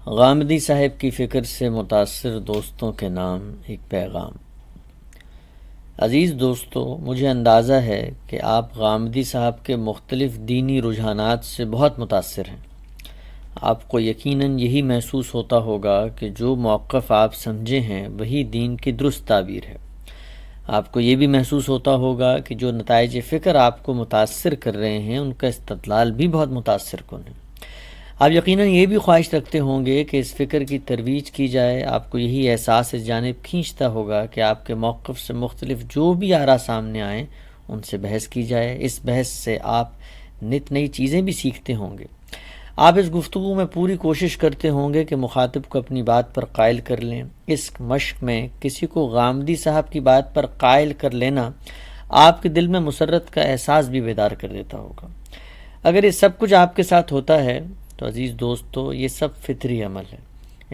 غامدی صاحب کی فکر سے متاثر دوستوں کے نام ایک پیغام۔ عزیز دوستو، مجھے اندازہ ہے کہ آپ غامدی صاحب کے مختلف دینی رجحانات سے بہت متاثر ہیں۔ آپ کو یقیناً یہی محسوس ہوتا ہوگا کہ جو موقف آپ سمجھے ہیں وہی دین کی درست تعبیر ہے۔ آپ کو یہ بھی محسوس ہوتا ہوگا کہ جو نتائج فکر آپ کو متاثر کر رہے ہیں ان کا استدلال بھی بہت متاثر کن ہے۔ آپ یقیناً یہ بھی خواہش رکھتے ہوں گے کہ اس فکر کی ترویج کی جائے۔ آپ کو یہی احساس اس جانب کھینچتا ہوگا کہ آپ کے موقف سے مختلف جو بھی آراء سامنے آئیں ان سے بحث کی جائے۔ اس بحث سے آپ نت نئی چیزیں بھی سیکھتے ہوں گے۔ آپ اس گفتگو میں پوری کوشش کرتے ہوں گے کہ مخاطب کو اپنی بات پر قائل کر لیں۔ اس مشق میں کسی کو غامدی صاحب کی بات پر قائل کر لینا آپ کے دل میں مسرت کا احساس بھی بیدار کر دیتا ہوگا۔ اگر یہ سب کچھ آپ کے ساتھ ہوتا ہے تو عزیز دوستو، یہ سب فطری عمل ہے۔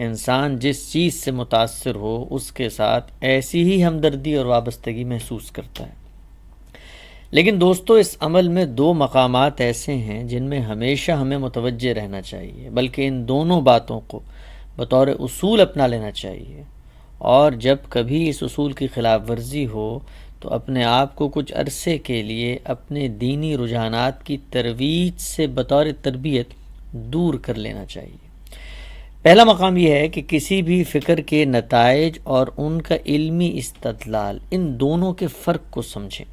انسان جس چیز سے متاثر ہو اس کے ساتھ ایسی ہی ہمدردی اور وابستگی محسوس کرتا ہے۔ لیکن دوستو، اس عمل میں دو مقامات ایسے ہیں جن میں ہمیشہ ہمیں متوجہ رہنا چاہیے، بلکہ ان دونوں باتوں کو بطور اصول اپنا لینا چاہیے، اور جب کبھی اس اصول کی خلاف ورزی ہو تو اپنے آپ کو کچھ عرصے کے لیے اپنے دینی رجحانات کی ترویج سے بطور تربیت دور کر لینا چاہیے۔ پہلا مقام یہ ہے کہ کسی بھی فکر کے نتائج اور ان کا علمی استدلال، ان دونوں کے فرق کو سمجھیں۔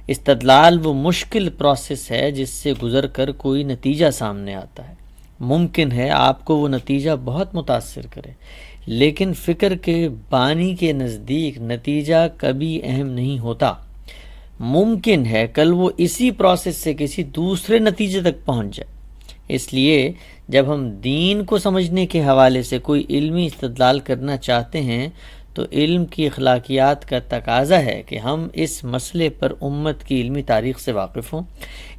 استدلال وہ مشکل پروسیس ہے جس سے گزر کر کوئی نتیجہ سامنے آتا ہے۔ ممکن ہے آپ کو وہ نتیجہ بہت متاثر کرے، لیکن فکر کے بانی کے نزدیک نتیجہ کبھی اہم نہیں ہوتا۔ ممکن ہے کل وہ اسی پروسیس سے کسی دوسرے نتیجے تک پہنچ جائے۔ اس لیے جب ہم دین کو سمجھنے کے حوالے سے کوئی علمی استدلال کرنا چاہتے ہیں تو علم کی اخلاقیات کا تقاضا ہے کہ ہم اس مسئلے پر امت کی علمی تاریخ سے واقف ہوں،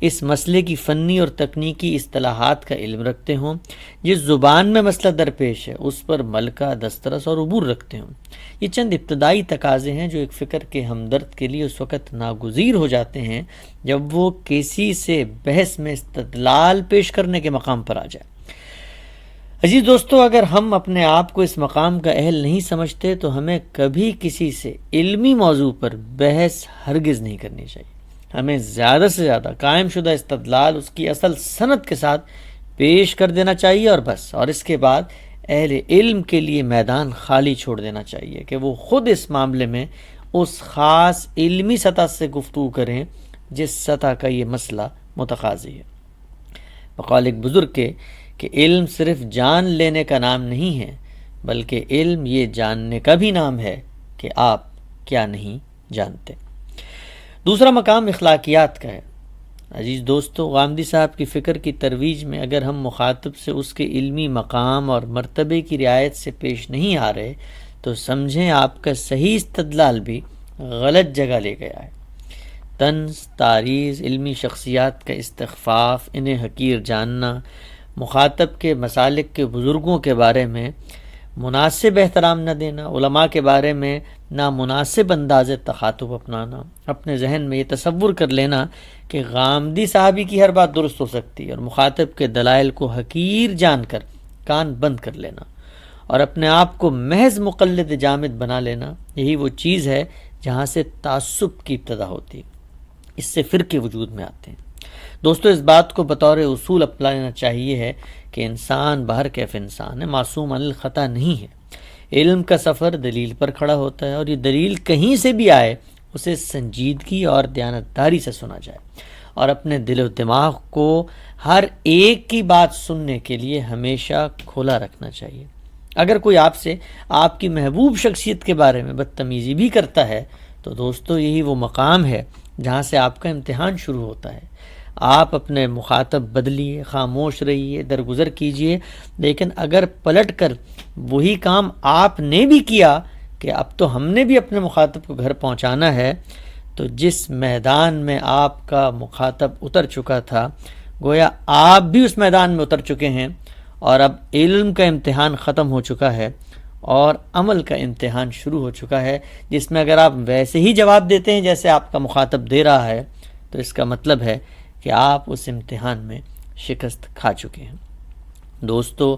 اس مسئلے کی فنی اور تکنیکی اصطلاحات کا علم رکھتے ہوں، جس زبان میں مسئلہ درپیش ہے اس پر ملکہ دسترس اور عبور رکھتے ہوں۔ یہ چند ابتدائی تقاضے ہیں جو ایک فکر کے ہمدرد کے لیے اس وقت ناگزیر ہو جاتے ہیں جب وہ کسی سے بحث میں استدلال پیش کرنے کے مقام پر آ جائے۔ عزیز دوستو، اگر ہم اپنے آپ کو اس مقام کا اہل نہیں سمجھتے تو ہمیں کبھی کسی سے علمی موضوع پر بحث ہرگز نہیں کرنی چاہیے۔ ہمیں زیادہ سے زیادہ قائم شدہ استدلال اس کی اصل سند کے ساتھ پیش کر دینا چاہیے اور بس، اور اس کے بعد اہل علم کے لیے میدان خالی چھوڑ دینا چاہیے کہ وہ خود اس معاملے میں اس خاص علمی سطح سے گفتگو کریں جس سطح کا یہ مسئلہ متقاضی ہے۔ بقول ایک بزرگ کے کہ علم صرف جان لینے کا نام نہیں ہے، بلکہ علم یہ جاننے کا بھی نام ہے کہ آپ کیا نہیں جانتے۔ دوسرا مقام اخلاقیات کا ہے۔ عزیز دوستو، غامدی صاحب کی فکر کی ترویج میں اگر ہم مخاطب سے اس کے علمی مقام اور مرتبے کی رعایت سے پیش نہیں آ رہے تو سمجھیں آپ کا صحیح استدلال بھی غلط جگہ لے گیا ہے۔ طنز، تعریض، علمی شخصیات کا استخفاف، انہیں حقیر جاننا، مخاطب کے مسالک کے بزرگوں کے بارے میں مناسب احترام نہ دینا، علماء کے بارے میں نامناسب انداز تخاطب اپنانا، اپنے ذہن میں یہ تصور کر لینا کہ غامدی صاحبی کی ہر بات درست ہو سکتی ہے اور مخاطب کے دلائل کو حقیر جان کر کان بند کر لینا اور اپنے آپ کو محض مقلد جامد بنا لینا، یہی وہ چیز ہے جہاں سے تعصب کی ابتدا ہوتی ہے۔ اس سے فرقے وجود میں آتے ہیں۔ دوستو، اس بات کو بطور اصول اپنا لینا چاہیے ہے کہ انسان بہر کیف انسان ہے، معصوم عن الخطا نہیں ہے۔ علم کا سفر دلیل پر کھڑا ہوتا ہے اور یہ دلیل کہیں سے بھی آئے اسے سنجیدگی اور دیانتداری سے سنا جائے اور اپنے دل و دماغ کو ہر ایک کی بات سننے کے لیے ہمیشہ کھلا رکھنا چاہیے۔ اگر کوئی آپ سے آپ کی محبوب شخصیت کے بارے میں بدتمیزی بھی کرتا ہے تو دوستو، یہی وہ مقام ہے جہاں سے آپ کا امتحان شروع ہوتا ہے۔ آپ اپنے مخاطب بدلیے، خاموش رہیے، درگزر کیجئے، لیکن اگر پلٹ کر وہی کام آپ نے بھی کیا کہ اب تو ہم نے بھی اپنے مخاطب کو گھر پہنچانا ہے، تو جس میدان میں آپ کا مخاطب اتر چکا تھا گویا آپ بھی اس میدان میں اتر چکے ہیں، اور اب علم کا امتحان ختم ہو چکا ہے اور عمل کا امتحان شروع ہو چکا ہے، جس میں اگر آپ ویسے ہی جواب دیتے ہیں جیسے آپ کا مخاطب دے رہا ہے تو اس کا مطلب ہے کہ آپ اس امتحان میں شکست کھا چکے ہیں۔ دوستو،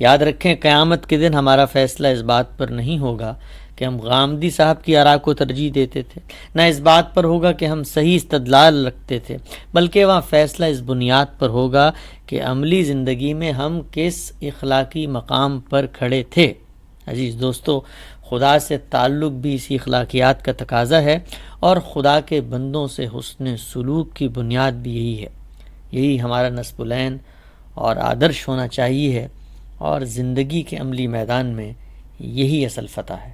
یاد رکھیں قیامت کے دن ہمارا فیصلہ اس بات پر نہیں ہوگا کہ ہم غامدی صاحب کی آراء کو ترجیح دیتے تھے، نہ اس بات پر ہوگا کہ ہم صحیح استدلال رکھتے تھے، بلکہ وہاں فیصلہ اس بنیاد پر ہوگا کہ عملی زندگی میں ہم کس اخلاقی مقام پر کھڑے تھے۔ عزیز دوستو، خدا سے تعلق بھی اسی اخلاقیات کا تقاضا ہے، اور خدا کے بندوں سے حسن سلوک کی بنیاد بھی یہی ہے۔ یہی ہمارا نصب العین اور آدرش ہونا چاہیے ہے، اور زندگی کے عملی میدان میں یہی اصل فتح ہے۔